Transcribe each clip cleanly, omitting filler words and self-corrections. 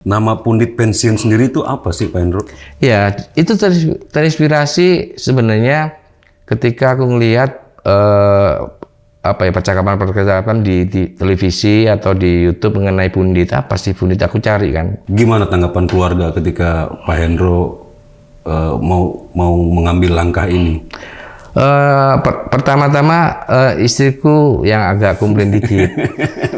Nama Pundit Pensiun sendiri itu apa sih, Pak Hendro? Ya, itu terinspirasi sebenarnya ketika aku ngelihat percakapan di televisi atau di YouTube mengenai Pundit. Apa sih Pundit? Aku cari kan. Gimana tanggapan keluarga ketika Pak Hendro mau mengambil langkah ini? Pertama-tama istriku yang agak komplain dikit.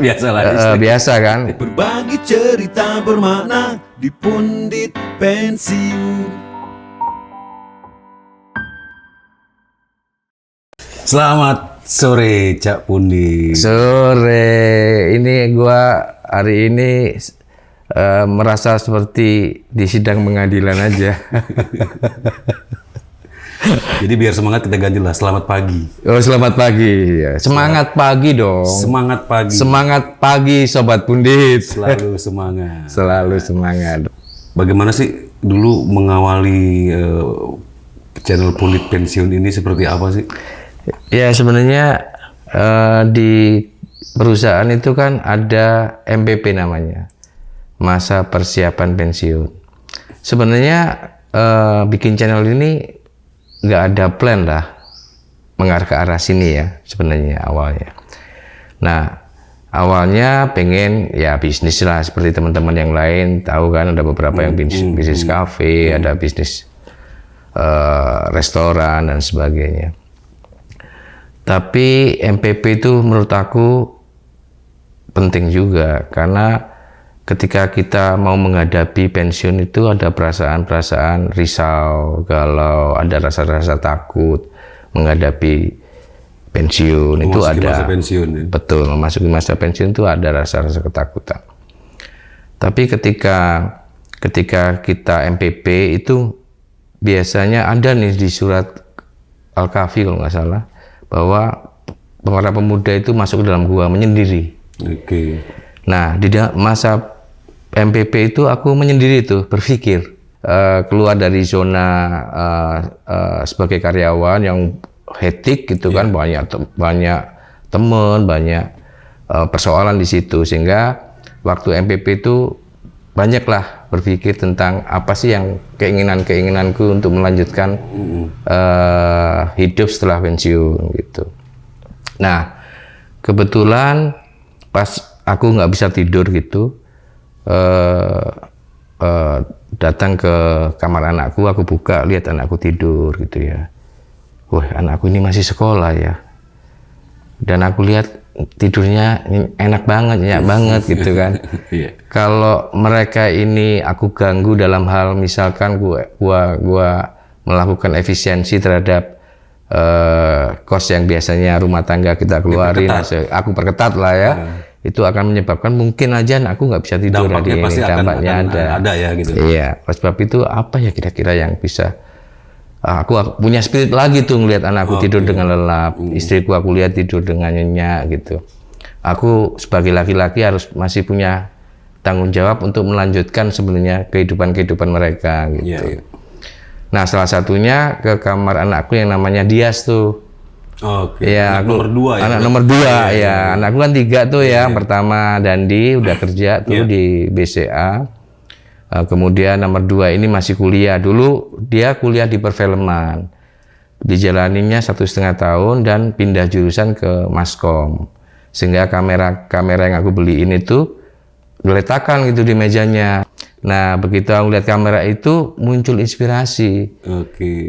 Biasalah. Biasa kan. Berbagi cerita bermakna di Pundit Pensiun. Selamat sore, Cak Pundit. Sore, ini gua hari ini merasa seperti di sidang pengadilan aja. Jadi biar semangat kita gantilah selamat pagi. Oh, selamat pagi. Ya, semangat pagi dong. Semangat pagi. Semangat pagi, Sobat Pundit. Selalu semangat. Selalu semangat. Bagaimana sih dulu mengawali channel Pundit Pensiun ini, seperti apa sih? Ya, sebenarnya di perusahaan itu kan ada MPP namanya, masa persiapan pensiun. Sebenarnya bikin channel ini nggak ada plan lah mengarah ke arah sini ya sebenarnya awalnya. Nah, awalnya pengen ya bisnis lah seperti teman-teman yang lain, tahu kan ada beberapa yang bisnis kafe, ada bisnis restoran dan sebagainya. Tapi MPP itu menurut aku penting juga, karena ketika kita mau menghadapi pensiun itu ada perasaan-perasaan risau, galau, ada rasa-rasa takut menghadapi pensiun. Itu ada. Masa pensiun, ya? Betul, memasuki masa pensiun itu ada rasa-rasa ketakutan. Tapi ketika kita MPP itu biasanya ada nih di surat Al-Kahfi kalau nggak salah, bahwa para pemuda itu masuk ke dalam gua menyendiri. Oke. Nah, di masa MPP itu aku menyendiri tuh, berpikir keluar dari zona sebagai karyawan yang hektik gitu kan, banyak teman, banyak persoalan di situ, sehingga waktu MPP itu banyaklah berpikir tentang apa sih yang keinginanku untuk melanjutkan hidup setelah pensiun gitu. Nah, kebetulan pas aku nggak bisa tidur gitu, datang ke kamar anakku, aku buka, lihat anakku tidur gitu ya. Wah, anakku ini masih sekolah ya. Dan aku lihat tidurnya enak banget, nyenyak banget gitu kan. Kalau mereka ini aku ganggu dalam hal misalkan gua melakukan efisiensi terhadap kos yang biasanya rumah tangga kita keluarin, aku perketat lah ya. Itu akan menyebabkan mungkin aja aku nggak bisa tidur hari ini. Dampaknya ada ya gitu. Iya, oleh sebab itu apa ya kira-kira yang bisa aku punya spirit lagi tuh ngelihat anakku tidur dengan lelap, istriku aku lihat tidur dengan nyenyak gitu. Aku sebagai laki-laki harus masih punya tanggung jawab untuk melanjutkan sebenarnya kehidupan mereka gitu. Nah, salah satunya ke kamar anakku yang namanya Dias tuh. Ya, anak nomor 2 ya. Anak nomor 2 ya. Anakku kan 3 tuh ya. Pertama Dandi udah kerja tuh di BCA. Kemudian nomor 2 ini masih kuliah. Dulu dia kuliah di perfilman. Dijalaninya 1,5 tahun dan pindah jurusan ke Maskom. Sehingga kamera yang aku beliin itu diletakkan gitu di mejanya. Nah, begitu aku lihat kamera itu muncul inspirasi.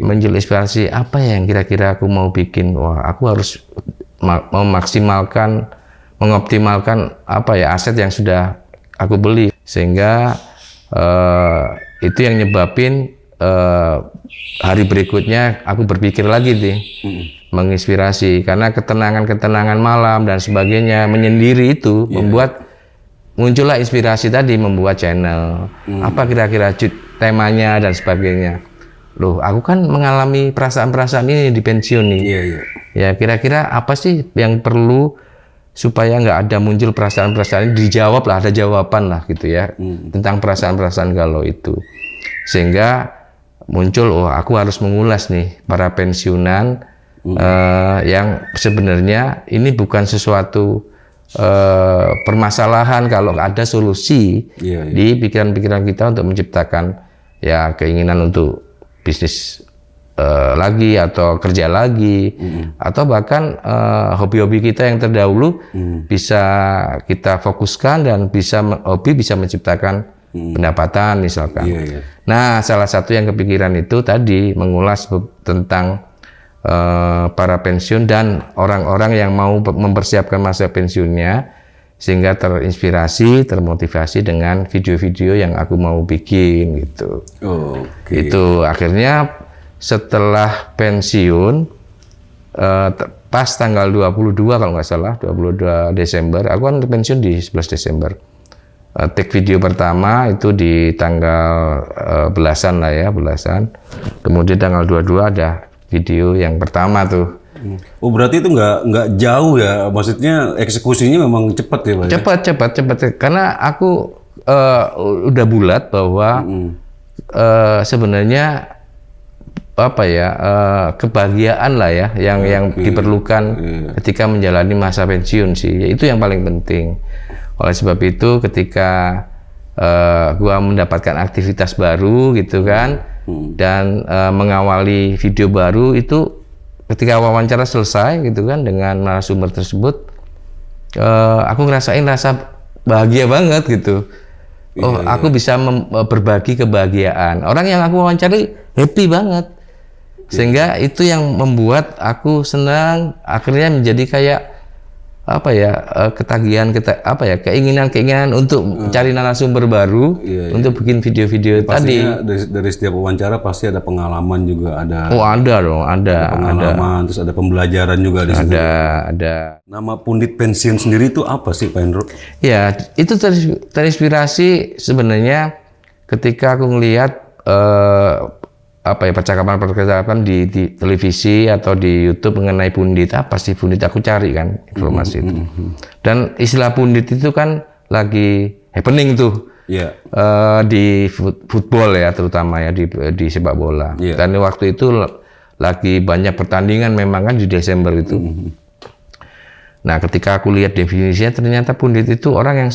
Muncul inspirasi apa ya yang kira-kira aku mau bikin? Wah, aku harus mengoptimalkan apa ya aset yang sudah aku beli, sehingga itu yang nyebabin hari berikutnya aku berpikir lagi nih, menginspirasi karena ketenangan malam dan sebagainya menyendiri itu membuat muncullah inspirasi tadi membuat channel. Apa kira-kira temanya dan sebagainya. Loh, aku kan mengalami perasaan-perasaan ini di pensiun nih. Ya, kira-kira apa sih yang perlu supaya nggak ada muncul perasaan-perasaan ini, dijawab lah, ada jawaban lah gitu ya tentang perasaan-perasaan galau itu. Sehingga muncul, aku harus mengulas nih para pensiunan yang sebenarnya ini bukan sesuatu permasalahan, kalau ada solusi Iya, iya. di pikiran-pikiran kita untuk menciptakan ya keinginan untuk bisnis lagi atau kerja lagi, atau bahkan hobi-hobi kita yang terdahulu bisa kita fokuskan dan hobi bisa menciptakan pendapatan misalkan. Iya, iya. Nah, salah satu yang kepikiran itu tadi mengulas tentang para pensiun dan orang-orang yang mau mempersiapkan masa pensiunnya, sehingga terinspirasi, termotivasi dengan video-video yang aku mau bikin gitu. Oke. Itu akhirnya setelah pensiun pas tanggal 22 kalau nggak salah, 22 Desember, aku kan pensiun di 11 Desember. Take video pertama itu di tanggal belasan lah ya, belasan. Kemudian tanggal 22 ada video yang pertama tuh. Oh, berarti itu nggak jauh ya? Maksudnya eksekusinya memang cepat ya, Pak? Cepat. Karena aku udah bulat bahwa sebenarnya apa ya, kebahagiaan lah ya yang diperlukan ketika menjalani masa pensiun sih. Itu yang paling penting. Oleh sebab itu ketika gua mendapatkan aktivitas baru gitu kan, dan mengawali video baru itu ketika wawancara selesai gitu kan dengan narasumber tersebut, aku ngerasain rasa bahagia banget gitu. Aku bisa berbagi kebahagiaan. Orang yang aku wawancari happy banget. Sehingga itu yang membuat aku senang, akhirnya menjadi kayak apa ya, keinginan untuk cari narasumber baru untuk bikin video-video tadi. Dari setiap wawancara pasti ada pengalaman juga, ada. Oh, ada dong, ada Pengalaman, terus ada pembelajaran juga di situ. Ada. Nama Pundit Pensiun sendiri itu apa sih, Pak Hendro? Ya, itu terinspirasi sebenarnya ketika aku ngelihat percakapan di televisi atau di YouTube mengenai pundit. Apa sih pundit? Aku cari kan informasi itu. Dan istilah pundit itu kan lagi happening tuh. Iya. Di football ya, terutama ya di sepak bola. Yeah. Dan waktu itu lagi banyak pertandingan memang kan di Desember itu. Nah, ketika aku lihat definisinya, ternyata pundit itu orang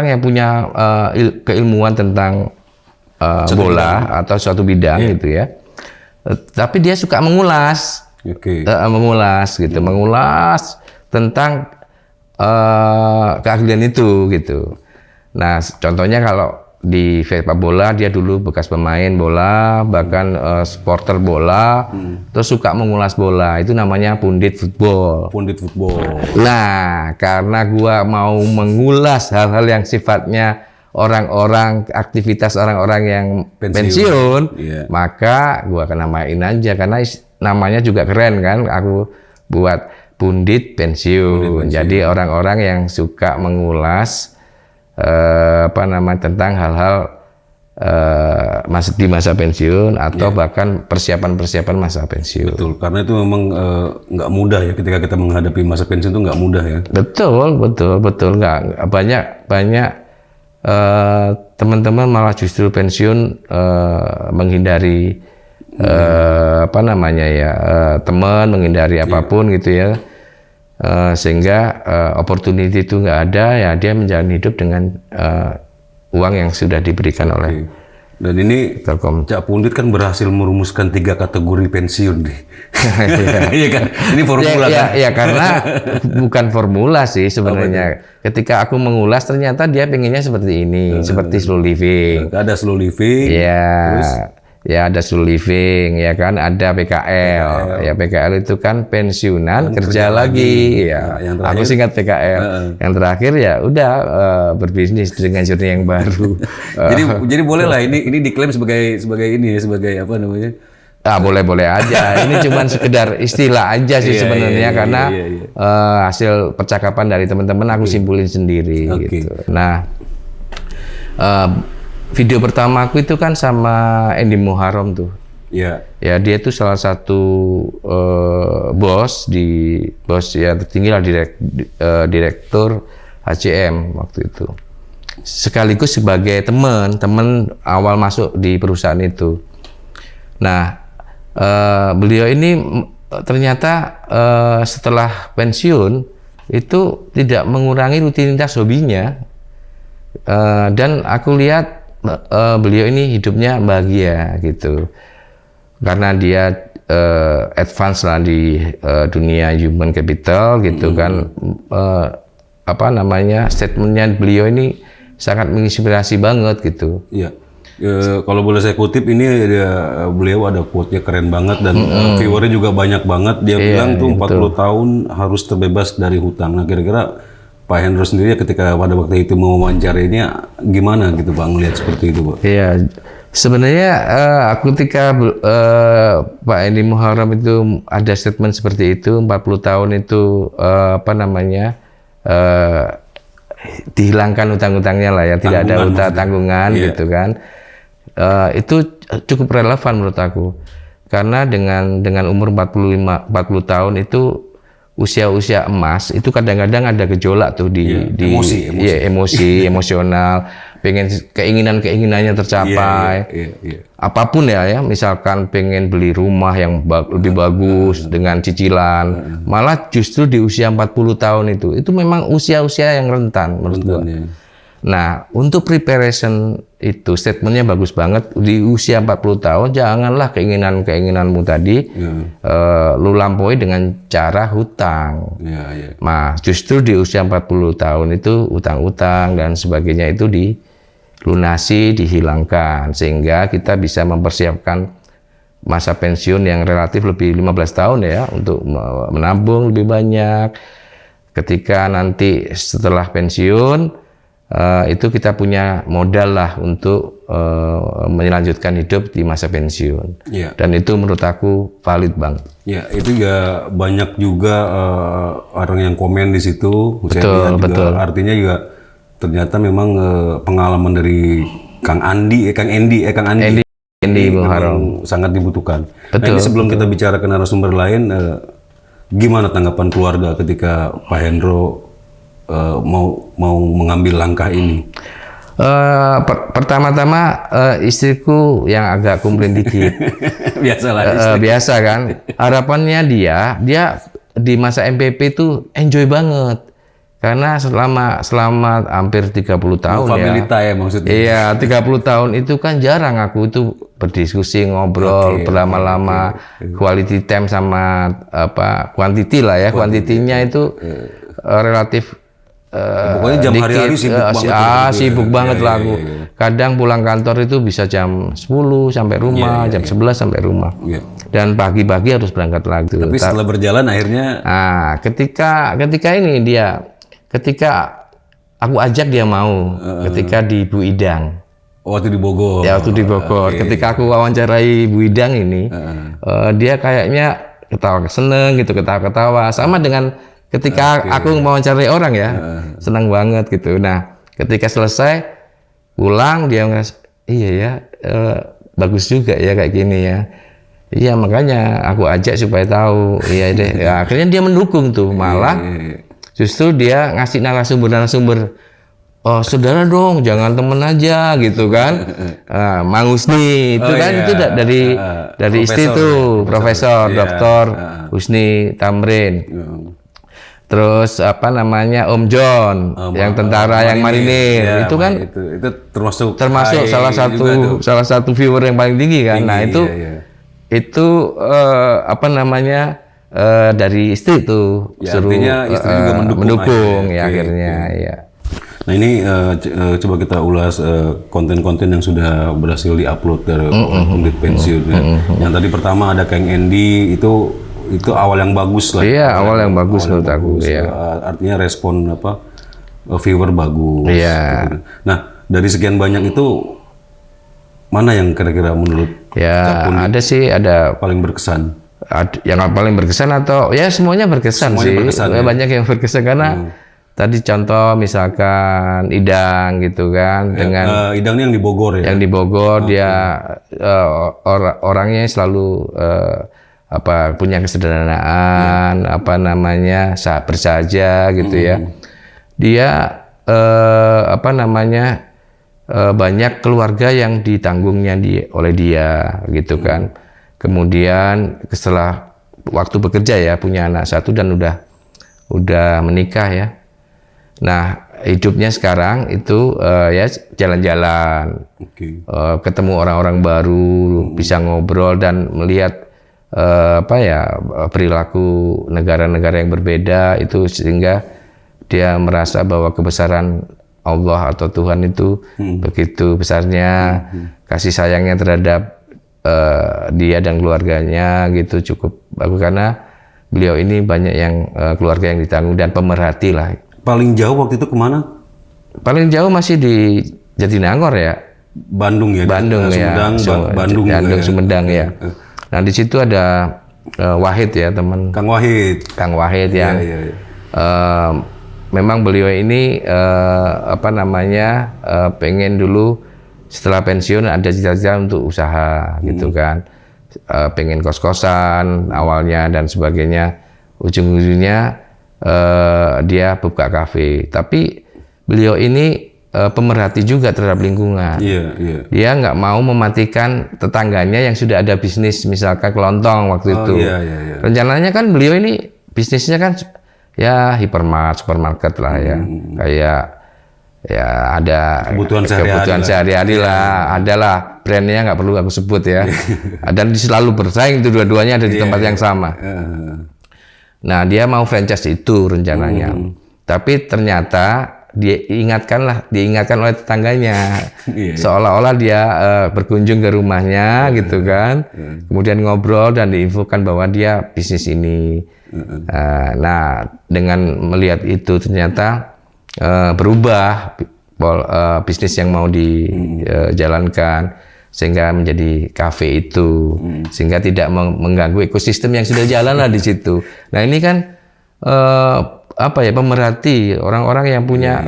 yang punya keilmuan tentang bola atau suatu bidang gitu ya. Tapi dia suka mengulas. Mengulas tentang keahlian itu gitu. Nah, contohnya kalau di sepak bola, dia dulu bekas pemain bola, bahkan supporter bola, terus suka mengulas bola. Itu namanya pundit football. Pundit football. Nah, karena gua mau mengulas hal-hal yang sifatnya aktivitas orang-orang yang pensiun, maka gua akan namain aja, karena namanya juga keren kan. Aku buat Pundit Pensiun. Jadi orang-orang yang suka mengulas tentang hal-hal di masa pensiun atau bahkan persiapan masa pensiun. Betul, karena itu memang nggak mudah ya, ketika kita menghadapi masa pensiun itu nggak mudah ya. Betul, nggak banyak teman-teman malah justru pensiun menghindari teman, menghindari apapun gitu ya, sehingga opportunity itu nggak ada ya, dia menjalani hidup dengan uang yang sudah diberikan oleh Dan ini Telkom. Cak Pundit kan berhasil merumuskan 3 kategori pensiun nih. Iya kan? Ini formula kan? Ya, karena bukan formula sih sebenarnya. Ketika aku mengulas ternyata dia pengennya seperti ini, seperti slow living. Ada slow living. Iya. Terus? Ya, ada slow living, ya kan, ada PKL. Ya, PKL itu kan pensiunan kerja lagi. Ya, yang terakhir, aku singkat PKL. Yang terakhir ya udah berbisnis dengan journey yang baru. Jadi boleh lah ini diklaim sebagai apa namanya? Boleh aja. Ini cuma sekedar istilah aja sih sebenarnya, karena hasil percakapan dari teman-teman aku simpulin sendiri gitu. Nah, video pertama aku itu kan sama Andy Muharram tuh. Iya. Ya, dia itu salah satu bos ya tertinggi lah, direktur HCM waktu itu. Sekaligus sebagai teman awal masuk di perusahaan itu. Nah, beliau ini ternyata setelah pensiun itu tidak mengurangi rutinitas hobinya. Dan aku lihat beliau ini hidupnya bahagia gitu, karena dia advance lah di dunia human capital gitu kan. Apa namanya, statementnya beliau ini sangat menginspirasi banget gitu. Iya. Kalau boleh saya kutip ini beliau ada quote-nya keren banget dan viewernya juga banyak banget. Dia bilang tuh 40 tahun harus terbebas dari hutang. Nah kira-kira Pak Hendro sendiri ketika pada waktu itu mau wawancarainya gimana gitu Pak, ngelihat seperti itu Pak? Iya, sebenarnya aku ketika Pak Edi Muharram itu ada statement seperti itu, 40 tahun itu apa namanya, dihilangkan utang-utangnya lah ya, tidak ada tanggungan gitu kan. Itu cukup relevan menurut aku, karena dengan umur 40 tahun itu usia emas, itu kadang-kadang ada gejolak tuh di emosi emosional, pengen keinginannya tercapai, apapun ya, misalkan pengen beli rumah yang lebih bagus dengan cicilan, malah justru di usia 40 tahun itu memang usia-usia yang rentan menurut gua. Nah, untuk preparation itu statementnya bagus banget. Di usia 40 tahun janganlah keinginanmu tadi lu lampaui dengan cara hutang. Nah, justru di usia 40 tahun itu utang-utang dan sebagainya itu dilunasi, dihilangkan, sehingga kita bisa mempersiapkan masa pensiun yang relatif lebih 15 tahun ya, untuk menabung lebih banyak. Ketika nanti setelah pensiun itu kita punya modal lah untuk melanjutkan hidup di masa pensiun. Dan itu menurut aku valid banget. Ya, itu ya banyak juga orang yang komen di situ. Betul. Artinya juga ternyata memang pengalaman dari Kang Andi Muharram sangat dibutuhkan. Betul, nah ini sebelum kita bicara ke narasumber lain, gimana tanggapan keluarga ketika Pak Hendro mau mengambil langkah ini? Pertama-tama istriku yang agak komplain dikit. Biasa kan. Harapannya dia di masa MPP itu enjoy banget. Karena selama hampir 30 tahun ya maksudnya. Iya, 30 tahun itu kan jarang aku itu berdiskusi, ngobrol berlama-lama, quality time sama quantity lah ya. Quantity-nya itu relatif pokoknya jam hari-hari sibuk banget lah aku. Kadang pulang kantor itu bisa jam 10 sampai rumah, jam 11 sampai rumah. Dan pagi-pagi harus berangkat lagi. Tapi setelah berjalan akhirnya ketika aku ajak dia mau, ketika di Bu Idang. Waktu di Bogor. Ya, waktu di Bogor. Ketika aku wawancarai Bu Idang ini, dia kayaknya seneng gitu, ketawa-ketawa. Sama dengan ketika aku mau cari orang ya, senang banget gitu. Nah, ketika selesai pulang dia ngerasa, iya ya, bagus juga ya kayak gini ya. Iya, makanya aku ajak supaya tahu. Iya deh. Ya, akhirnya dia mendukung tuh, malah justru dia ngasih narasumber. Oh, saudara dong, jangan temen aja gitu kan. Mang Husni itu itu dari istri tuh, Profesor Dr. Husni Tamrin. Terus Om John yang tentara yang marinir itu kan itu termasuk salah satu viewer yang paling tinggi kan. Nah itu dari istri itu suruh istri juga mendukung ya akhirnya ya. Nah ini coba kita ulas konten-konten yang sudah berhasil diupload dari Pundit Pensiun ya. Yang tadi pertama ada Kang Endi, itu awal yang bagus lah. Iya, awal yang bagus menurut aku. Iya. Artinya respon viewer bagus. Iya. Gitu. Nah, dari sekian banyak itu mana yang kira-kira menurut ada paling berkesan? Yang paling berkesan atau ya semuanya berkesan sih. Banyak yang berkesan karena tadi contoh misalkan Idang gitu kan, dengan Idang yang di Bogor ya. Yang di Bogor dia orangnya selalu punya kesederhanaan, bersahaja gitu ya. Dia banyak keluarga yang ditanggungnya oleh dia gitu kan. Kemudian setelah waktu bekerja ya, punya anak satu dan udah udah menikah ya. Nah, hidupnya sekarang itu ya jalan-jalan, ketemu orang-orang baru, bisa ngobrol dan melihat perilaku negara-negara yang berbeda itu, sehingga dia merasa bahwa kebesaran Allah atau Tuhan itu begitu besarnya, kasih sayangnya terhadap dia dan keluarganya gitu cukup bagus, karena beliau ini banyak yang keluarga yang ditanggung dan pemerhati lah. Paling jauh waktu itu kemana? Paling jauh masih di Jatinangor ya. Bandung ya. Bandung ya. Bandung ya. Sumedang ya. Nah di situ ada Wahid ya, teman. Kang Wahid. Kang Wahid yang memang beliau ini pengen dulu setelah pensiun ada cita-cita untuk usaha gitu kan. Pengen kos-kosan awalnya dan sebagainya. Ujung-ujungnya dia buka kafe. Tapi beliau ini pemerhati juga terhadap lingkungan. Dia nggak mau mematikan tetangganya yang sudah ada bisnis, misalkan kelontong waktu itu. Rencananya kan beliau ini bisnisnya kan ya supermarket lah ya, kayak ya ada kebutuhan sehari-hari lah, adalah brandnya nggak perlu aku sebut ya. Dan selalu bersaing itu dua-duanya ada di tempat yang sama. Nah dia mau franchise itu rencananya, tapi ternyata diingatkan oleh tetangganya, seolah-olah dia berkunjung ke rumahnya gitu kan, kemudian ngobrol dan diinfokan bahwa dia bisnis ini. Nah dengan melihat itu ternyata berubah bisnis yang mau dijalankan, sehingga menjadi kafe itu, sehingga tidak mengganggu ekosistem yang sudah jalan lah di situ. Nah ini kan pemerhati, orang-orang yang punya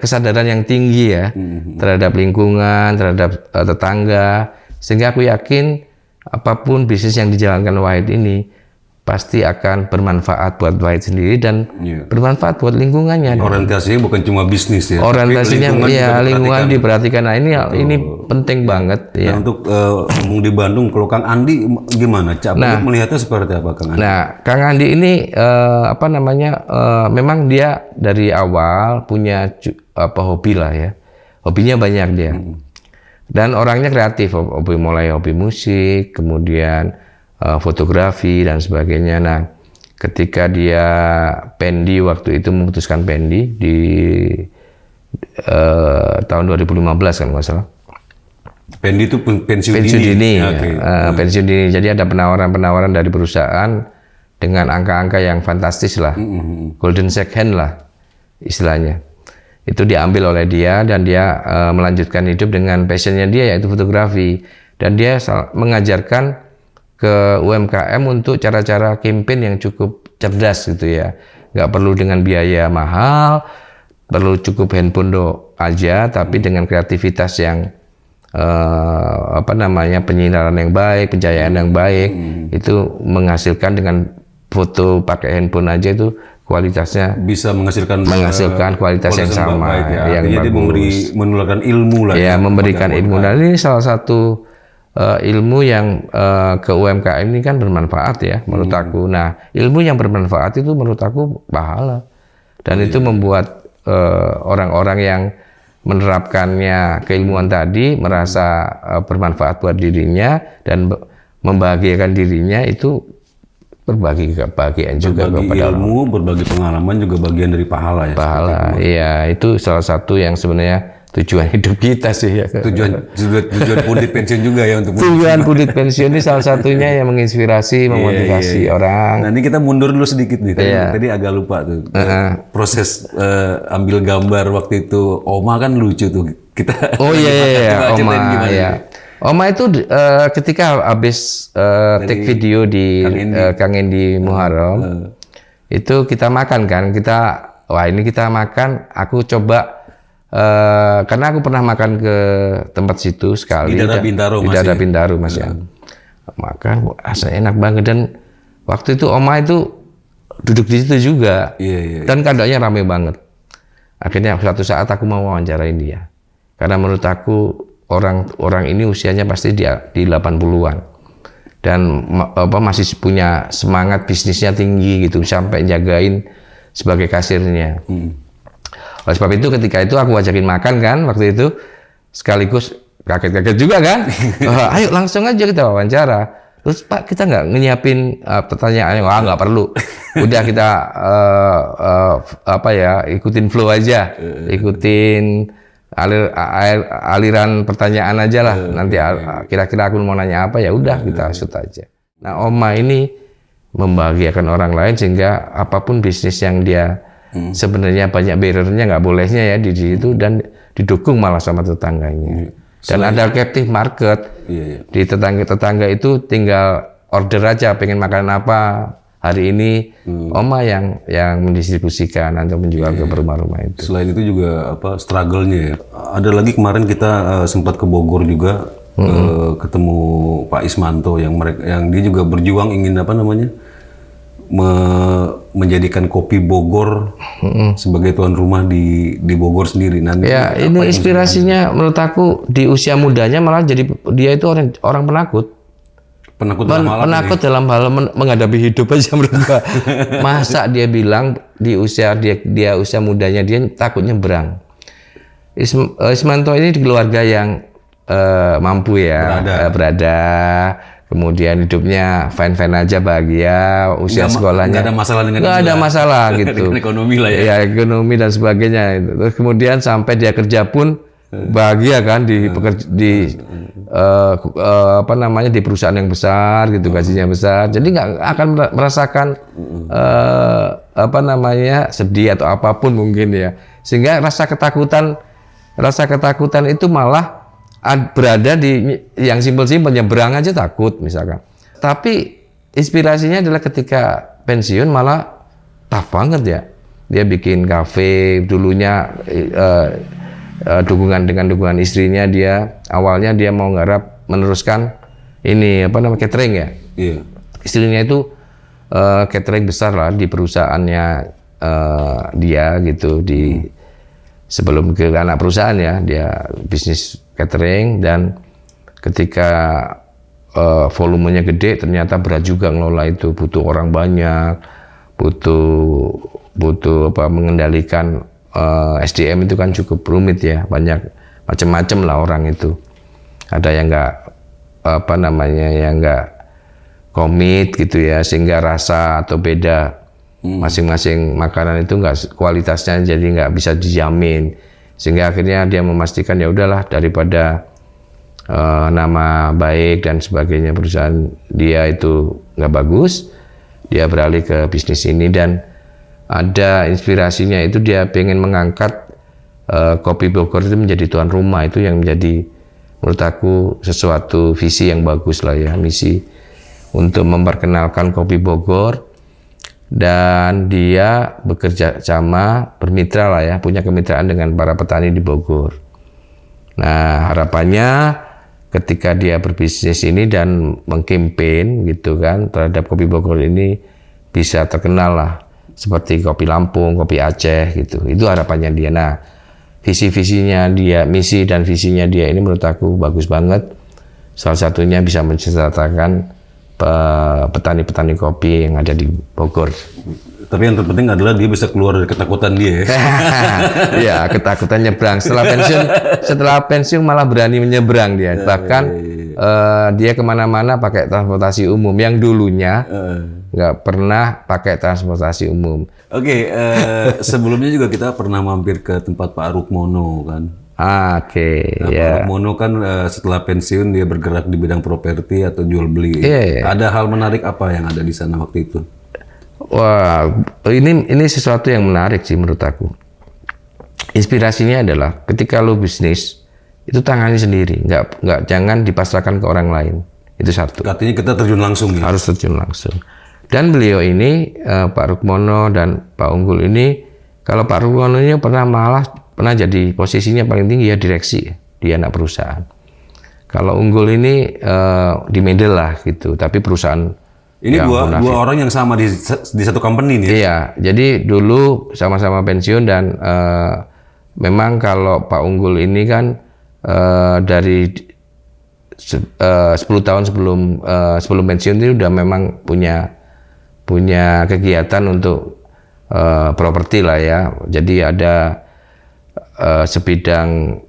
kesadaran yang tinggi ya terhadap lingkungan, terhadap tetangga, sehingga aku yakin apapun bisnis yang dijalankan Wahid ini pasti akan bermanfaat buat Wahid sendiri dan bermanfaat buat lingkungannya. Orientasinya bukan cuma bisnis ya. Orientasinya lingkungan diperhatikan. Nah ini penting banget ya. Nah, untuk di Bandung, kalau Kang Andi gimana? Melihatnya seperti apa Kang Andi? Nah, Kang Andi ini memang dia dari awal punya hobi lah ya. Hobinya banyak dia. Dan orangnya kreatif, mulai hobi musik, kemudian fotografi dan sebagainya. Nah, ketika dia pensiun waktu itu memutuskan pensiun di tahun 2015 kan nggak salah. Pensiun itu pensiun dini. Pensiun dini. Jadi ada penawaran dari perusahaan dengan angka-angka yang fantastis lah, golden second lah istilahnya. Itu diambil oleh dia dan dia melanjutkan hidup dengan passionnya dia, yaitu fotografi. Dan dia mengajarkan ke UMKM untuk cara-cara campaign yang cukup cerdas gitu ya, nggak perlu dengan biaya mahal, perlu cukup handphone aja, tapi dengan kreativitas yang penyinaran yang baik, pencahayaan yang baik, itu menghasilkan dengan foto pakai handphone aja itu kualitasnya bisa menghasilkan kualitas yang sama, yang bagus. Menularkan ilmu lah. Ya, memberikan ilmu. Dan ini salah satu ilmu yang ke UMKM ini kan bermanfaat ya menurut aku. Nah, ilmu yang bermanfaat itu menurut aku pahala. Dan itu membuat orang-orang yang menerapkannya keilmuan tadi merasa bermanfaat buat dirinya dan membahagiakan dirinya, itu berbagi kebahagiaan juga kepada ilmu, berbagi pengalaman juga bagian dari pahala ya. Pahala, iya, itu salah satu yang sebenarnya tujuan hidup kita sih ya. Tujuan Pundit pensiun juga ya untuk tujuan Pundit pensiun ini salah satunya yang menginspirasi, memotivasi orang. Nah ini kita mundur dulu sedikit nih. Tadi agak lupa tuh proses ambil gambar waktu itu. Oma kan lucu tuh kita. Oh iya Oma. Iya. Oma itu ketika habis take video di Kang Endi Muharram, itu kita makan kan. Kita makan. Aku coba. Karena aku pernah makan ke tempat situ sekali di daerah Bintaro Mas ya. Makan rasanya enak banget, dan waktu itu Oma itu duduk di situ juga. Dan keadaannya ramai banget. Akhirnya suatu saat aku mau wawancarain dia. Karena menurut aku orang ini usianya pasti di 80-an. masih punya semangat bisnisnya tinggi gitu sampai jagain sebagai kasirnya. Oleh sebab itu ketika itu aku ajakin makan kan waktu itu, sekaligus kaget-kaget juga kan. Ayo langsung aja kita wawancara. Terus Pak, kita nggak nyiapin pertanyaan? Wah, nggak perlu. Udah kita ikutin flow aja, ikutin aliran pertanyaan aja lah. Nanti kira-kira aku mau nanya apa, ya udah kita shoot aja. Nah, Oma ini membahagiakan orang lain sehingga apapun bisnis yang dia sebenarnya banyak barrier-nya, nggak bolehnya ya di situ, dan didukung malah sama tetangganya. Dan ada captive market. Di tetangga itu tinggal order aja, pengen makan apa hari ini, Oma yang mendistribusikan atau menjual ke rumah-rumah itu. Selain itu juga struggle-nya ya. Ada lagi kemarin kita sempat ke Bogor juga, ketemu Pak Ismanto yang dia juga berjuang ingin menjadikan kopi Bogor sebagai tuan rumah di Bogor sendiri. Nanti ya, ini inspirasinya menurut aku di usia mudanya malah jadi dia itu orang penakut. Penakut dalam hal menghadapi hidup aja menurut gua. Masa dia bilang di usia dia usia mudanya dia takut nyebrang. Ismanto ini di keluarga yang mampu ya, berada. Kemudian hidupnya fine-fine aja, bahagia, usia sekolahnya nggak ada masalah nggak ada masalah gitu. Dengan ekonomi lah ya. Ya, ekonomi dan sebagainya. Terus kemudian sampai dia kerja pun bahagia kan di perusahaan yang besar gitu, gajinya besar. Jadi nggak akan merasakan sedih atau apapun mungkin ya. Sehingga rasa ketakutan itu malah berada di yang simpel-simpel, nyebrang aja takut misalkan. Tapi inspirasinya adalah ketika pensiun malah tough banget ya. Dia bikin kafe, dulunya dengan dukungan istrinya, awalnya dia mau nggarap meneruskan ini catering ya. Iya. Istrinya itu catering besar lah di perusahaannya dia gitu, sebelum ke anak perusahaan ya, dia bisnis catering. Dan ketika volumenya gede ternyata berat juga ngelola itu, butuh orang banyak, butuh mengendalikan SDM itu kan cukup rumit ya, banyak macam-macam lah orang itu. Ada yang nggak komit gitu ya, sehingga rasa atau beda masing-masing makanan itu kualitasnya jadi nggak bisa dijamin, sehingga akhirnya dia memastikan ya udahlah, daripada nama baik dan sebagainya perusahaan dia itu nggak bagus, dia beralih ke bisnis ini. Dan ada inspirasinya itu dia pengen mengangkat kopi Bogor itu menjadi tuan rumah. Itu yang menjadi menurut aku sesuatu visi yang bagus lah ya, misi untuk memperkenalkan kopi Bogor. Dan dia bekerja sama, bermitra lah ya, punya kemitraan dengan para petani di Bogor. Nah, harapannya ketika dia berbisnis ini dan mengkampanye gitu kan terhadap kopi Bogor ini bisa terkenal lah, seperti kopi Lampung, kopi Aceh gitu. Itu harapannya dia. Nah, visi-visinya dia, misi dan visinya dia ini menurut aku bagus banget. Salah satunya bisa mensejahterakan petani-petani kopi yang ada di Bogor. Tapi yang terpenting adalah dia bisa keluar dari ketakutan dia ya. Ya, ketakutan nyebrang. Setelah pensiun malah berani menyeberang dia. Bahkan dia kemana-mana pakai transportasi umum, yang dulunya nggak pernah pakai transportasi umum. Oke, sebelumnya juga kita pernah mampir ke tempat Pak Rukmono kan. Oke, Pak Rukmono kan setelah pensiun dia bergerak di bidang properti atau jual beli. Ada hal menarik apa yang ada di sana waktu itu? Wah, ini sesuatu yang menarik sih menurut aku. Inspirasinya adalah ketika lo bisnis itu tangani sendiri, jangan dipasrahkan ke orang lain. Itu satu. Artinya kita terjun langsung ya. Harus terjun langsung. Dan beliau ini Pak Rukmono dan Pak Unggul ini, kalau Pak Rukmono ini pernah jadi posisinya paling tinggi ya, direksi di anak perusahaan. Kalau Unggul ini di middle lah gitu, tapi perusahaan. Ini dua orang yang sama di satu company nih. Iya, jadi dulu sama-sama pensiun dan memang kalau Pak Unggul ini kan dari 10 tahun sebelum pensiun itu udah memang punya kegiatan untuk properti lah ya. Jadi ada sebidang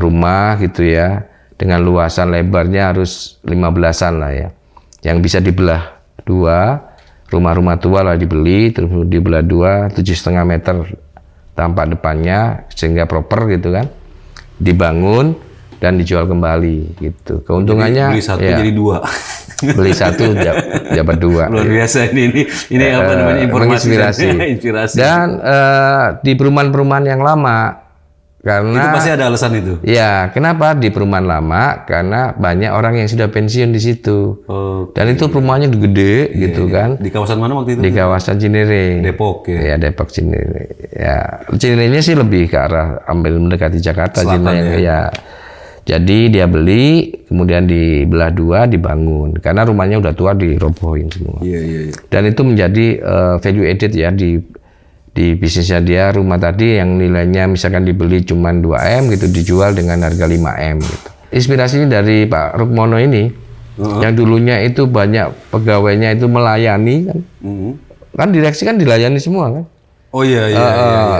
rumah gitu ya, dengan luasan lebarnya harus 15-an lah ya, yang bisa dibelah dua, rumah-rumah tua lah dibeli, terus dibelah dua, 7,5 meter tampak depannya sehingga proper gitu kan, dibangun dan dijual kembali gitu. Keuntungannya beli satu ya, jadi dua. beli satu dapat dua. Luar biasa ini apa namanya, informasi menginspirasi. inspirasi. Dan di perumahan-perumahan yang lama, karena Itu pasti ada alasan itu. ya, kenapa di perumahan lama? Karena banyak orang yang sudah pensiun di situ. Oh, Dan itu perumahannya gede gitu kan. di kawasan mana waktu itu? Di kawasan Cinere. Depok ya. Ya, Depok Cinere. Ya, Cinere-nya sih lebih ke arah ambil mendekati Jakarta. Selatan ya. Jadi dia beli, kemudian dibelah dua, dibangun. Karena rumahnya udah tua, dirobohin semua. Iya. Dan itu menjadi value added ya di bisnisnya dia. Rumah tadi yang nilainya misalkan dibeli cuma 2M gitu, dijual dengan harga 5M gitu. Inspirasinya dari Pak Rukmono ini, yang dulunya itu banyak pegawainya itu melayani kan. Kan direksi kan dilayani semua kan. Oh iya.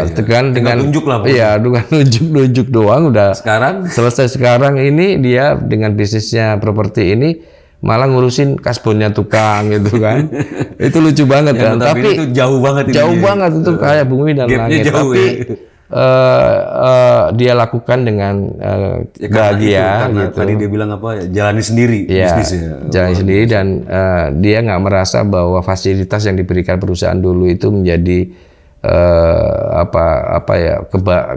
Dengan tunjuk lah. Iya, dengan nunjuk doang udah. Sekarang Selesai. Sekarang ini dia dengan bisnisnya properti ini malah ngurusin kasbonnya tukang gitu kan. Itu lucu banget kan. Tapi itu jauh banget. jauh banget itu kayak bumi dan langit. Jauh, tapi dia lakukan dengan bahagia gitu. Tadi dia bilang apa? Jalani sendiri bisnisnya. Jalani sendiri, dan dia nggak merasa bahwa fasilitas yang diberikan perusahaan dulu itu menjadi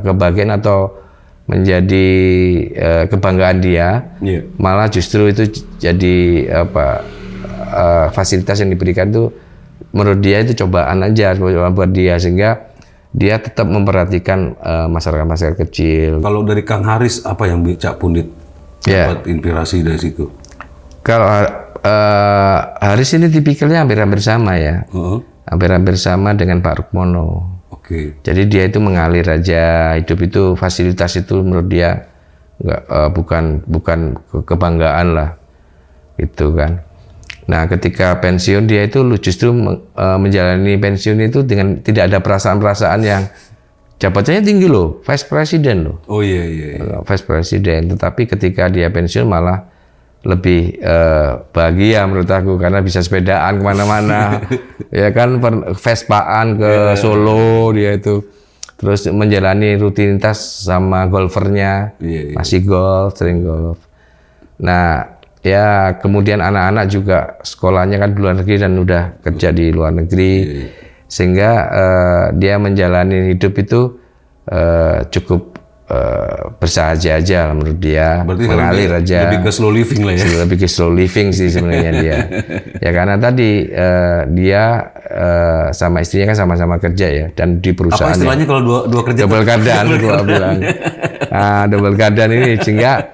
kebahagiaan atau menjadi kebanggaan dia. Malah justru itu jadi fasilitas yang diberikan itu menurut dia itu cobaan aja buat dia, sehingga dia tetap memperhatikan masyarakat kecil. Kalau dari Kang Haris, apa yang Cak Pundit dapat inspirasi dari situ? Kalau Haris ini tipikalnya hampir-hampir sama ya. Hampir-hampir sama dengan Pak Rukmono. Jadi dia itu mengalir aja, hidup itu fasilitas itu menurut dia bukan kebanggaan lah, gitu kan. Nah, ketika pensiun dia itu justru menjalani pensiun itu dengan tidak ada perasaan-perasaan yang jabatannya tinggi loh, Vice President loh. Oh iya. Vice President, tetapi ketika dia pensiun malah lebih bahagia menurut aku, karena bisa sepedaan kemana-mana. Ya kan, Vespaan ke Solo dia itu, terus menjalani rutinitas sama golfernya, masih golf, sering golf. Nah ya, kemudian anak-anak juga sekolahnya kan di luar negeri dan udah kerja di luar negeri, sehingga dia menjalani hidup itu cukup bersahaja aja menurut dia. Berarti mengalir aja. Lebih ke slow living lah ya. Lebih ke slow living sih sebenarnya dia. Ya karena tadi dia sama istrinya kan sama-sama kerja ya, dan di perusahaan. Apa istilahnya kalau dua kerja? Double gardan gua bilang. Nah, double gardan ini sehingga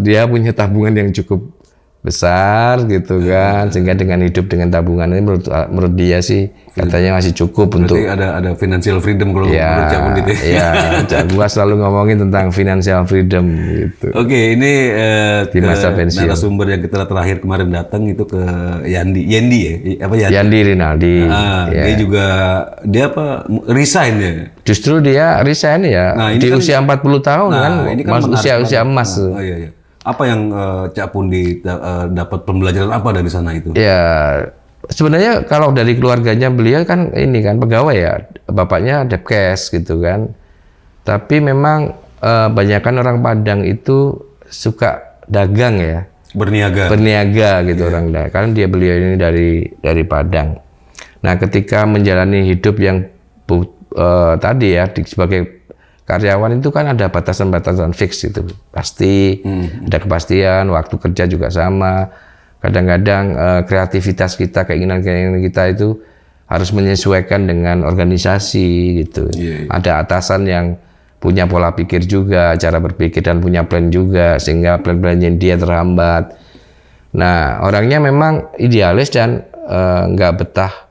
dia punya tabungan yang cukup besar gitu kan, sehingga dengan hidup dengan tabungan ini menurut dia sih katanya masih cukup. Berarti untuk ada financial freedom kalau menurut Cak Pundit ya. Iya, gua selalu ngomongin tentang financial freedom gitu. Oke, ini di masa pensiun. Narasumber yang kita terakhir kemarin datang itu ke Yendi ya? Apa Yendi? Yendi Rinaldi. Dia juga resign ya? Justru dia resign ya, di usia 40 tahun kan, usia emas. Iya. Apa yang Cak Pundit dapat pembelajaran apa dari sana itu? Ya, sebenarnya kalau dari keluarganya beliau kan ini kan pegawai ya, bapaknya Depkes gitu kan. Tapi memang banyakkan orang Padang itu suka dagang ya. Berniaga gitu orang dagang. Karena beliau ini dari Padang. Nah, ketika menjalani hidup yang tadi ya sebagai karyawan itu kan ada batasan-batasan fix itu, pasti ada kepastian, waktu kerja juga sama. Kadang-kadang kreativitas kita, keinginan-keinginan kita itu harus menyesuaikan dengan organisasi gitu. Ada atasan yang punya pola pikir juga, cara berpikir dan punya plan juga, sehingga plan-plannya dia terhambat. Nah, orangnya memang idealis dan nggak betah,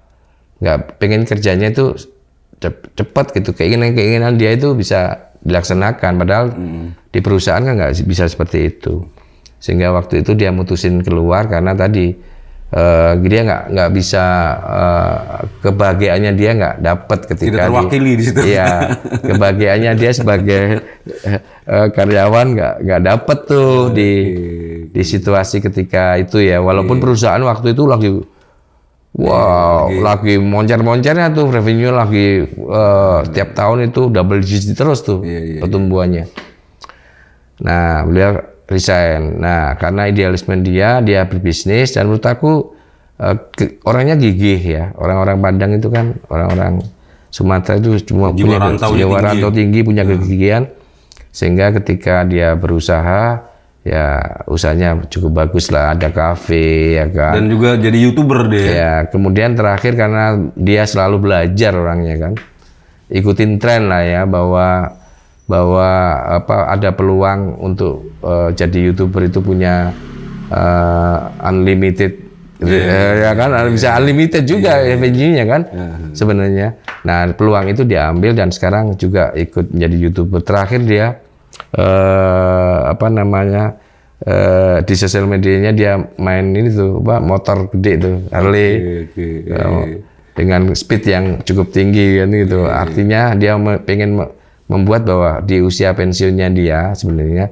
nggak pengen kerjanya itu cepat gitu, keinginan dia itu bisa dilaksanakan. Padahal di perusahaan kan nggak bisa seperti itu. Sehingga waktu itu dia mutusin keluar karena tadi dia nggak bisa, kebahagiaannya dia nggak dapat ketika tidak terwakili di situ. Iya, kebahagiaannya dia sebagai karyawan nggak dapat tuh di situasi ketika itu ya. Walaupun perusahaan waktu itu lagi lagi moncer-moncernya tuh, revenue lagi tiap tahun itu double digit terus tuh pertumbuhannya. Nah, beliau resign. Nah, karena idealisme dia berbisnis, dan menurut aku orangnya gigih ya. Orang-orang Padang itu kan, orang-orang Sumatera itu cuma punya jiwa rantau tinggi, punya kegigihan. Sehingga ketika dia berusaha, ya usahanya cukup bagus lah, ada kafe ya kan. Dan juga jadi YouTuber deh. Ya, kemudian terakhir karena dia selalu belajar orangnya kan. Ikutin tren lah ya, bahwa ada peluang untuk jadi YouTuber itu punya unlimited ya kan, bisa unlimited juga revenue-nya kan sebenarnya. Nah, peluang itu diambil dan sekarang juga ikut menjadi YouTuber. Terakhir dia di sosial medianya dia main ini tuh motor gede tuh, Harley. Dengan speed yang cukup tinggi kan gitu. Artinya dia pengen membuat bahwa di usia pensiunnya dia sebenarnya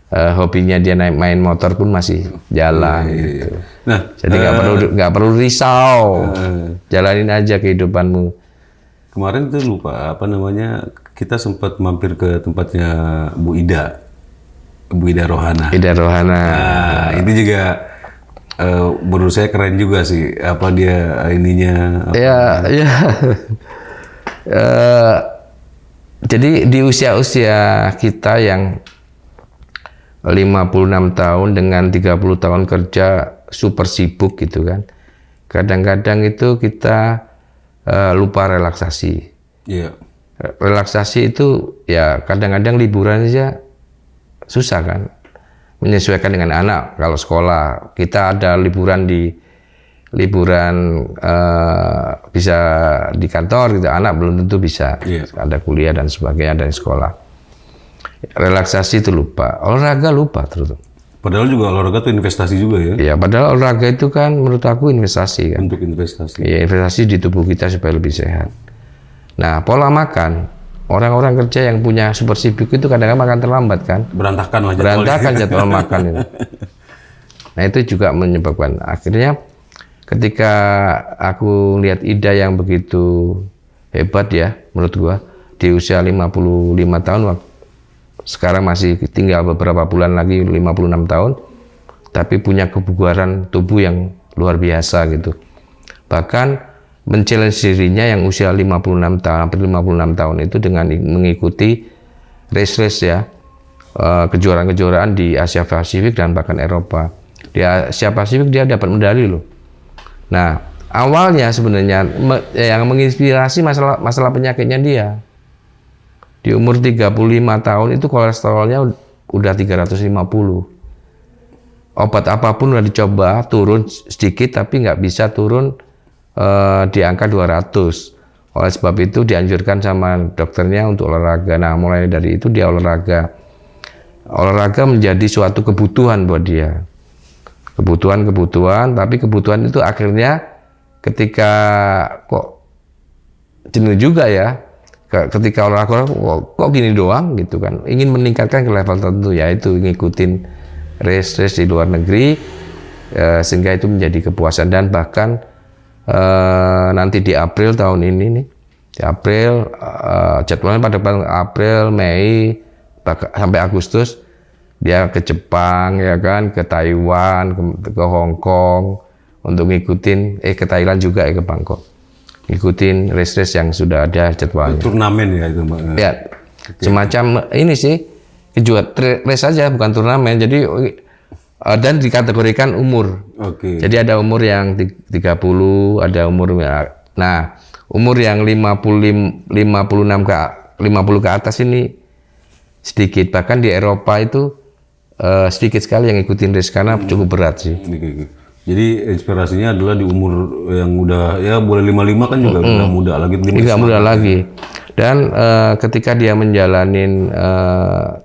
hobinya dia main motor pun masih jalan gitu. Nah, jadi nggak perlu risau, jalanin aja kehidupanmu. Kemarin tuh lupa kita sempat mampir ke tempatnya Bu Ida Rohana. Ida Rohana. Nah, itu juga menurut saya keren juga sih, dia ininya. Ya. Jadi di usia-usia kita yang 56 tahun dengan 30 tahun kerja super sibuk gitu kan. Kadang-kadang itu kita lupa relaksasi. Iya. Relaksasi itu ya kadang-kadang liburan aja susah kan. Menyesuaikan dengan anak. Kalau sekolah kita ada liburan bisa di kantor gitu, anak belum tentu bisa. Ada kuliah dan sebagainya dari sekolah. Relaksasi itu lupa, olahraga lupa terus. Padahal juga olahraga itu investasi juga ya. Iya, padahal olahraga itu kan menurut aku investasi kan. Untuk investasi. Iya, investasi di tubuh kita supaya lebih sehat. Nah, pola makan, orang-orang kerja yang punya super sibuk itu kadang-kadang makan terlambat kan. Berantakan lah jadwalnya. Berantakan jadwal makan itu. Nah, itu juga menyebabkan akhirnya ketika aku lihat Ida yang begitu hebat ya, menurut gua di usia 55 tahun, sekarang masih tinggal beberapa bulan lagi 56 tahun, tapi punya kebugaran tubuh yang luar biasa gitu. Bahkan men-challenge dirinya yang usia 56 tahun, hampir 56 tahun itu dengan mengikuti race-race ya, kejuaraan-kejuaraan di Asia Pasifik dan bahkan Eropa. Di Asia Pasifik dia dapat medali loh. Nah, awalnya sebenarnya yang menginspirasi masalah penyakitnya dia. Di umur 35 tahun itu kolesterolnya udah 350. Obat apapun udah dicoba turun sedikit tapi nggak bisa turun di angka 200. Oleh sebab itu dianjurkan sama dokternya untuk olahraga. Nah, mulai dari itu dia olahraga. Olahraga menjadi suatu kebutuhan buat dia. Kebutuhan, tapi kebutuhan itu akhirnya ketika kok jenuh juga ya. Ketika olahraga kok gini doang gitu kan, ingin meningkatkan ke level tertentu, yaitu ngikutin race di luar negeri, sehingga itu menjadi kepuasan. Dan bahkan nanti di April tahun ini nih, di April jadwalnya pada April, Mei sampai Agustus dia ke Jepang ya kan, ke Taiwan, ke Hong Kong untuk ngikutin ke Thailand juga ke Bangkok. Ngikutin race yang sudah ada jadwalnya. Turnamen ya itu Mbak? Ya, semacam ini sih, race aja bukan turnamen. Jadi dan dikategorikan umur. Jadi ada umur yang 30, ada umur, nah umur yang 50 ke atas ini sedikit. Bahkan di Eropa itu sedikit sekali yang ngikutin race karena cukup berat sih. Jadi inspirasinya adalah di umur yang udah ya boleh 55 kan juga udah muda lagi. Tidak muda lagi. Dan ketika dia menjalanin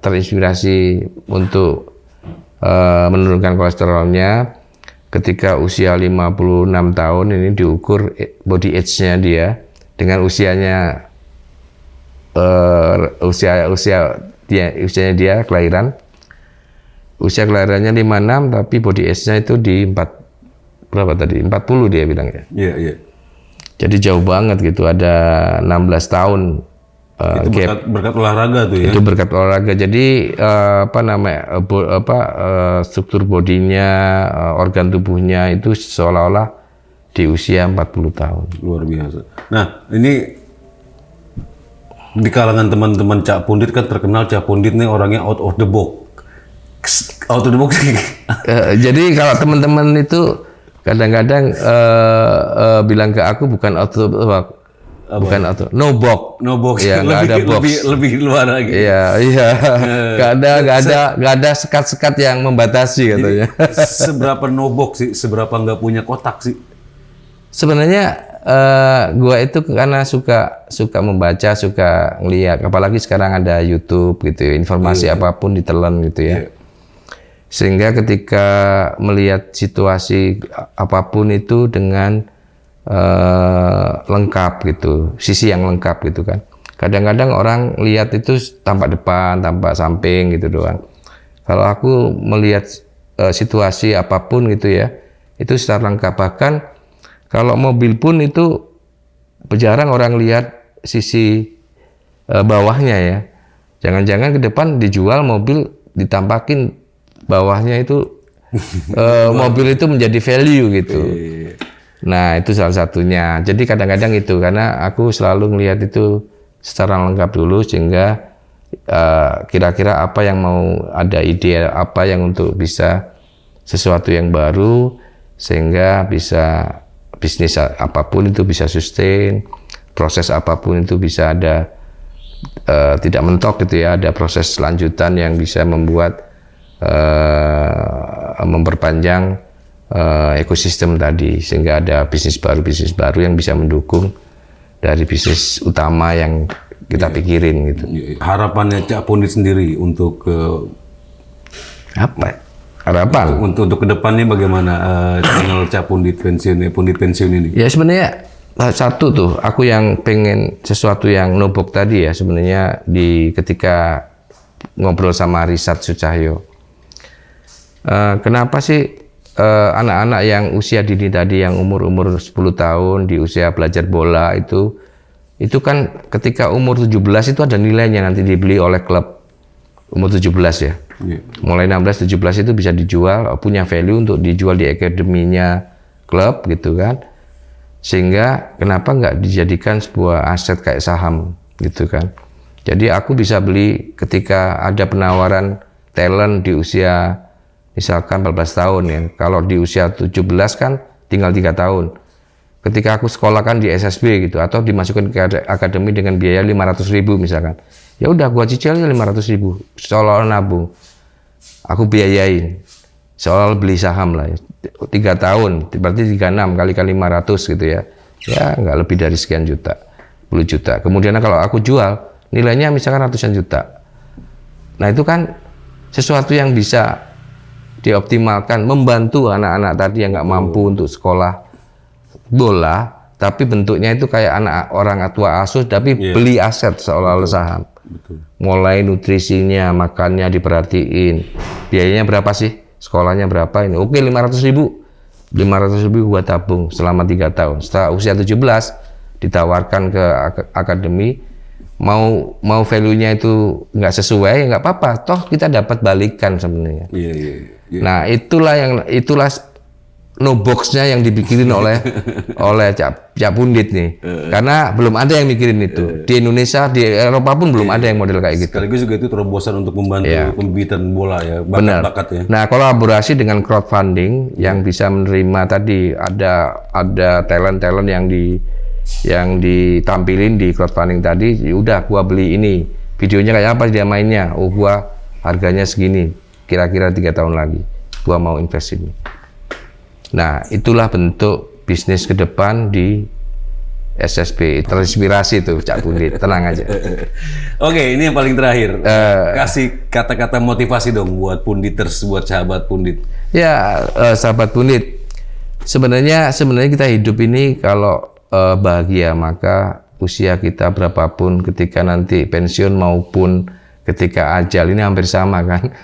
terinspirasi untuk menurunkan kolesterolnya, ketika usia 56 tahun ini diukur body age-nya dia dengan usianya usianya dia kelahiran. Usia kelahirannya 56 tapi body age-nya itu di 40 dia bilang ya. Iya, iya. Jadi jauh banget gitu, ada 16 tahun itu berkat olahraga tuh ya. Itu berkat olahraga. Jadi struktur bodinya, organ tubuhnya itu seolah-olah di usia 40 tahun. Luar biasa. Nah, ini di kalangan teman-teman Cak Pundit kan terkenal Cak Pundit nih orangnya out of the box. Out of the box. Jadi kalau teman-teman itu kadang-kadang bilang ke aku bukan out of the box. Bukan auto, no box. No box. Ya, nggak ada box. Lebih luar lagi. Iya. Nggak ada sekat-sekat yang membatasi katanya. Seberapa no box sih? Seberapa nggak punya kotak sih? Sebenarnya gua itu karena suka membaca, suka ngeliat. Apalagi sekarang ada YouTube gitu ya, informasi apapun ditelan gitu ya. Sehingga ketika melihat situasi apapun itu dengan lengkap gitu, sisi yang lengkap gitu kan. Kadang-kadang orang lihat itu tampak depan, tampak samping gitu doang. Kalau aku melihat situasi apapun gitu ya, itu secara lengkap. Bahkan kalau mobil pun itu jarang orang lihat sisi bawahnya ya. Jangan-jangan ke depan dijual mobil ditampakin bawahnya itu mobil itu menjadi value gitu. Nah, itu salah satunya. Jadi kadang-kadang itu, karena aku selalu melihat itu secara lengkap dulu, sehingga kira-kira apa yang mau ada ide, apa yang untuk bisa sesuatu yang baru, sehingga bisa bisnis apapun itu bisa sustain, proses apapun itu bisa ada tidak mentok gitu ya, ada proses lanjutan yang bisa membuat memperpanjang ekosistem tadi, sehingga ada bisnis baru yang bisa mendukung dari bisnis utama yang kita pikirin gitu. Harapannya Cak Pundit sendiri untuk apa? Harapan untuk kedepannya bagaimana channel Cak Pundit pensiun ini? Ya sebenarnya satu tuh, aku yang pengen sesuatu yang nobok tadi ya sebenarnya ketika ngobrol sama Risat Sucahyo. Kenapa sih anak-anak yang usia dini tadi yang umur 10 tahun di usia belajar bola itu kan ketika umur 17 itu ada nilainya nanti dibeli oleh klub umur 17 ya. Mulai 16 17 itu bisa dijual, punya value untuk dijual di akademinya klub gitu kan. Sehingga kenapa nggak dijadikan sebuah aset kayak saham gitu kan. Jadi aku bisa beli ketika ada penawaran talent di usia misalkan 14 tahun ya. Kalau di usia 17 kan tinggal 3 tahun. Ketika aku sekolahkan di SSB gitu atau dimasukkan ke akademi dengan biaya 500.000 misalkan. Ya udah gua cicil 500.000 seolah-olah nabung. Aku biayain. Seolah beli saham lah ya. 3 tahun berarti 36 kali 500 gitu ya. Ya nggak lebih dari sekian juta. 10 juta. Kemudian kalau aku jual nilainya misalkan ratusan juta. Nah itu kan sesuatu yang bisa dioptimalkan, membantu anak-anak tadi yang nggak mampu untuk sekolah bola, tapi bentuknya itu kayak anak orang tua asuh, tapi beli aset seolah-olah saham. Mulai nutrisinya, makannya diperhatiin, biayanya berapa sih, sekolahnya berapa ini, oke 500.000 gua tabung selama 3 tahun. Setelah usia 17 ditawarkan ke akademi, mau value-nya itu nggak sesuai, ya nggak apa-apa, toh kita dapat balikan sebenarnya. Nah itulah no box-nya yang dipikirin oleh Cak Pundit nih, karena belum ada yang mikirin itu di Indonesia, di Eropa pun belum ada yang model kayak gitu. Sekaligus juga itu terobosan untuk membantu pembibitan bola ya, bakat-bakat ya. Nah kolaborasi dengan crowdfunding yang bisa menerima tadi ada talent yang ditampilin di crowdfunding tadi, udah gua beli ini, videonya kayak apa dia mainnya, oh gua harganya segini, kira-kira 3 tahun lagi gua mau invest ini. Nah itulah bentuk bisnis ke depan di SSB. Terinspirasi tuh Cak Pundit, tenang aja. Oke, ini yang paling terakhir. Kasih kata-kata motivasi dong buat punditers, buat sahabat pundit. Ya, sahabat pundit, sebenarnya kita hidup ini kalau bahagia, maka usia kita berapapun, ketika nanti pensiun maupun ketika ajal, ini hampir sama kan.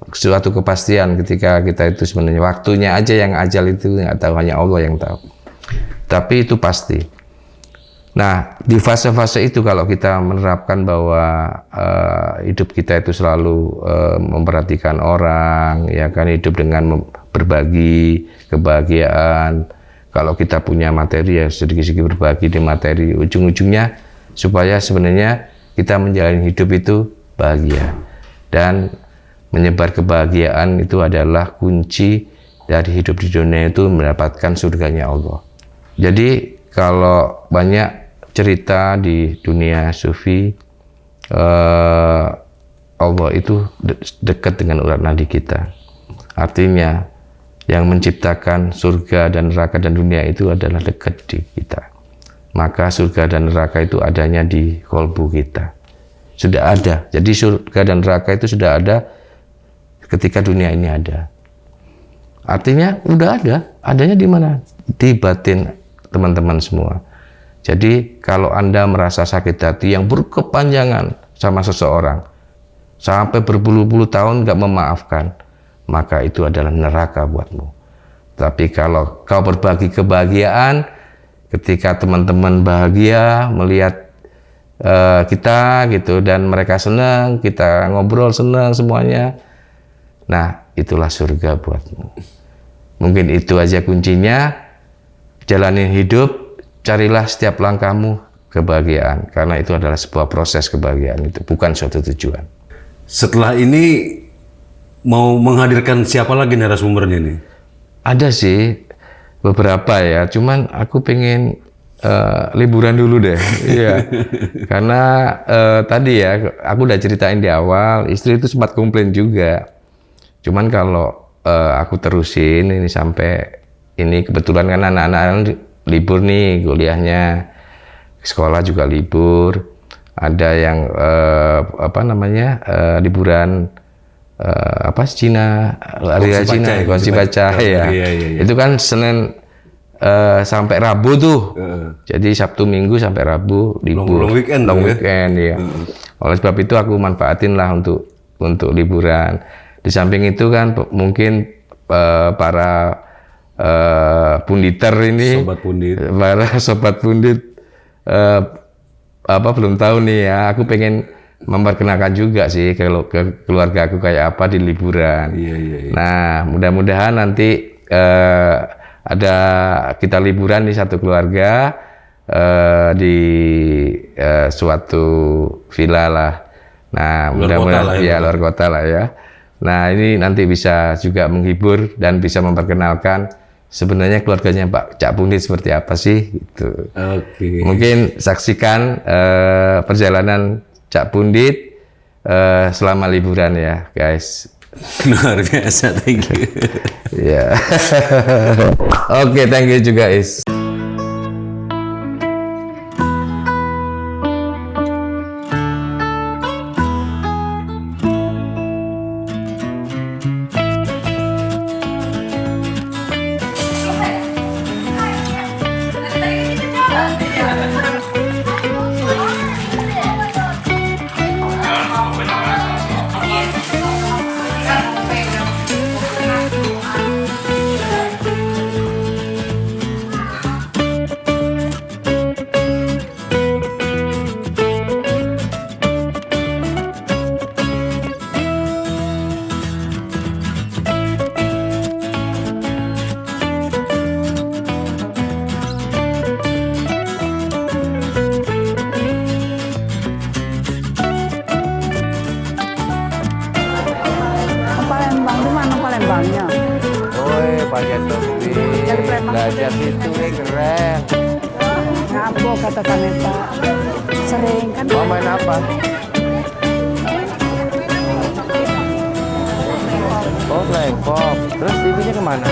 Suatu kepastian ketika kita itu sebenarnya waktunya aja yang ajal itu nggak tahu, hanya Allah yang tahu. Tapi itu pasti. Nah, di fase-fase itu kalau kita menerapkan bahwa hidup kita itu selalu memperhatikan orang, ya kan, hidup dengan berbagi kebahagiaan. Kalau kita punya materi, ya sedikit-sedikit berbagi di materi. Ujung-ujungnya supaya sebenarnya kita menjalani hidup itu bahagia. Dan menyebar kebahagiaan itu adalah kunci dari hidup di dunia itu mendapatkan surganya Allah. Jadi kalau banyak cerita di dunia sufi, Allah itu dekat dengan urat nadi kita. Artinya yang menciptakan surga dan neraka dan dunia itu adalah dekat di kita. Maka surga dan neraka itu adanya di kolbu kita. Sudah ada. Jadi surga dan neraka itu sudah ada ketika dunia ini ada. Artinya udah ada. Adanya di mana? Di batin teman-teman semua. Jadi kalau Anda merasa sakit hati yang berkepanjangan sama seseorang, sampai berpuluh-puluh tahun nggak memaafkan, maka itu adalah neraka buatmu. Tapi kalau kau berbagi kebahagiaan, ketika teman-teman bahagia melihat kita gitu, dan mereka senang, kita ngobrol senang semuanya, nah itulah surga buatmu. Mungkin itu aja kuncinya. Jalanin hidup, carilah setiap langkahmu kebahagiaan, karena itu adalah sebuah proses kebahagiaan, itu bukan suatu tujuan. Setelah ini mau menghadirkan siapa lagi narasumbernya nih? Ada sih beberapa ya, cuman aku pengen liburan dulu deh. Iya. Karena tadi ya aku udah ceritain di awal, istri itu sempat komplain juga. Cuman kalau aku terusin ini sampai ini, kebetulan kan anak-anak libur nih kuliahnya, sekolah juga libur, ada yang liburan Cina, hari raya Cina, Gongsi Baca ya. Iya. Itu kan Senin sampai Rabu tuh. Jadi Sabtu Minggu sampai Rabu libur. Long weekend ya. Oleh sebab itu aku manfaatin lah untuk liburan. Di samping itu kan mungkin para punditer ini, para sobat pundit belum tahu nih ya. Aku pengen memperkenalkan juga sih kalau ke keluarga aku kayak apa di liburan. Iya. Nah, mudah-mudahan nanti ada kita liburan di satu keluarga di suatu villa lah. Nah, mudah-mudahan ya luar kota lah ya. Nah, ini nanti bisa juga menghibur dan bisa memperkenalkan sebenarnya keluarganya Pak Cak Pundit seperti apa sih gitu. Oke. Mungkin saksikan perjalanan Cak Pundit selama liburan ya, guys. Luar biasa, thank you. Ya. Oke, thank you juga, guys. Palembangnya. Woi, pakai topi. Belajar itu keren. Ngabo kata Kaneta. Sering kan. Mau main apa? Oh, play pop. Terus TV-nya kemana?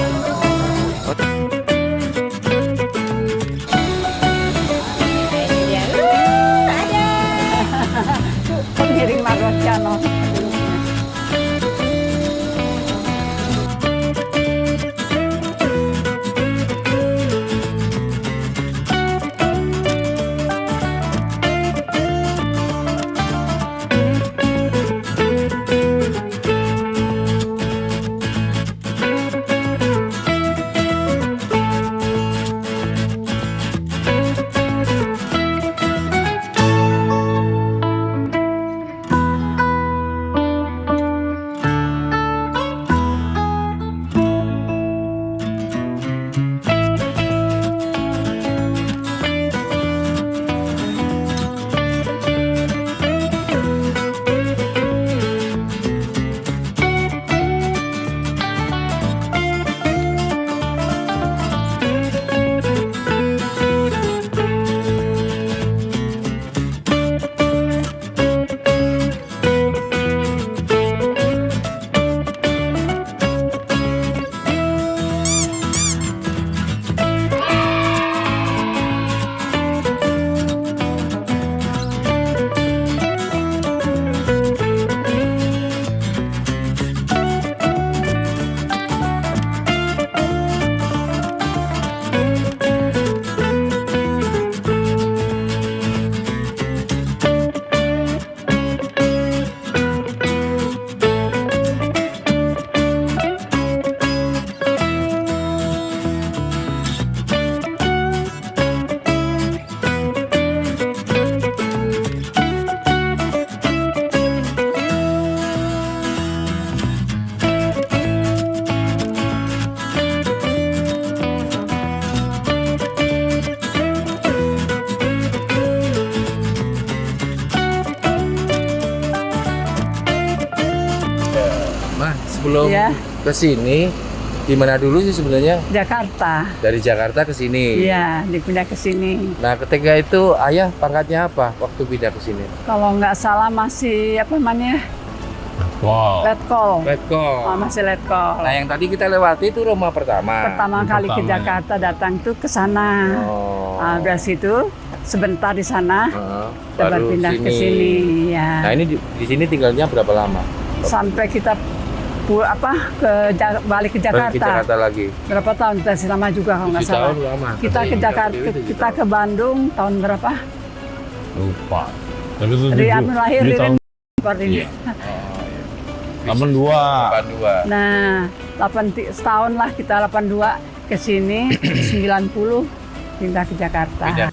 sebelum Iya. ke sini di mana dulu sih sebenarnya? Jakarta. Dari Jakarta ke sini. Iya, dipindah ke sini. Nah, ketika itu ayah pangkatnya apa waktu pindah ke sini? Kalau nggak salah masih apa namanya? Wow. Letkol. Letkol. Oh, masih letkol. Nah, yang tadi kita lewati itu rumah pertama. Pertama kali ke pertama, ya. Jakarta datang tuh ke sana. Oh. Nah, dari situ sebentar di sana, Heeh, baru pindah ke sini. Ya. Nah, ini di sini tinggalnya berapa lama? Sampai kita balik ke Jakarta. Balik ke Jakarta lagi. Berapa tahun kita sih, lama juga kalau nggak 7 salah. tahun lama. Kita ke Jakarta, kita ke Bandung tahun berapa? Lupa. Tapi itu Dari Anu lahir di di tahun seperti ini. 82. 82. Nah, setahun lah kita 82 ke sini, 90 pindah ke Jakarta. Pindah.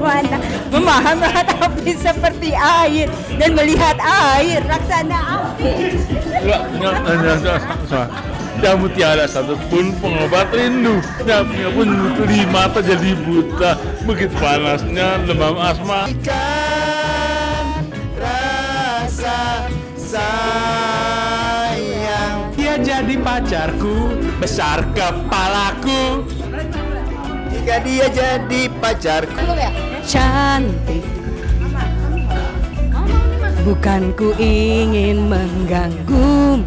Mana memahami api seperti air dan melihat air laksana api. Kamu tiada satupun pengobat rindu. Nyapnya pun nuturi mata jadi buta. Begitu panasnya demam asma. Rasa sayang. Dia jadi pacarku, besar kepalaku. Jika dia jadi pacarku. Cantik. Bukan ku ingin mengganggumu.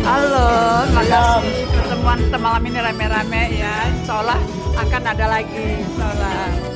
Halo, makasih pertemuan malam ini rame-rame ya. Insya Allah akan ada lagi. Insya Allah.